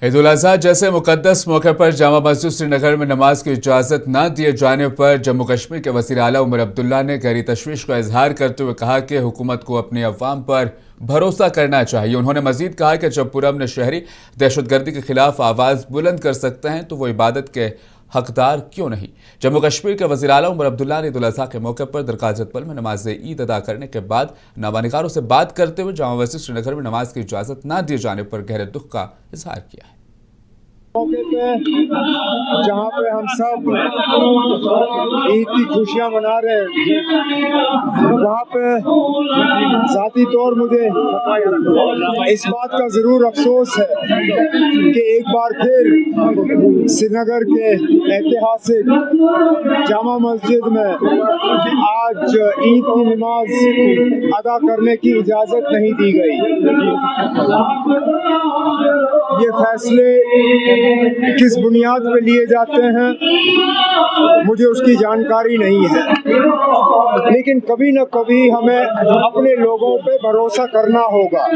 ईद उल अजहा जैसे मुकद्दस मौके पर जामा मस्जिद श्रीनगर में नमाज की इजाज़त न दिए जाने पर जम्मू कश्मीर के वज़ीर आला उमर अब्दुल्ला ने गहरी तशवीश का इजहार करते हुए कहा कि हुकूमत को अपनी अवाम पर भरोसा करना चाहिए। उन्होंने मजीद कहा कि जब पुरअमन शहरी दहशतगर्दी के खिलाफ आवाज़ बुलंद कर सकते हैं तो वो इबादत के हकदार क्यों नहीं। जम्मू कश्मीर के वज़ीर आला उमर अब्दुल्ला ने ईद उल अजहा के मौके पर दरगाह-ए-जतपल में नमाज ईद अदा करने के बाद नवानिगारों से बात करते हुए जामा मस्जिद श्रीनगर में नमाज की इजाज़त न दिए जाने पर गहरे दुख का इजहार किया है। मौके पे जहाँ पे हम सब ईद की खुशियाँ मना रहे हैं, वहाँ पे ज़ाती तौर मुझे इस बात का ज़रूर अफसोस है कि एक बार फिर श्रीनगर के ऐतिहासिक जामा मस्जिद में आज ईद की नमाज अदा करने की इजाज़त नहीं दी गई। ये फैसले किस बुनियाद पे लिए जाते हैं मुझे उसकी जानकारी नहीं है, लेकिन कभी न कभी हमें अपने लोगों पे भरोसा करना होगा।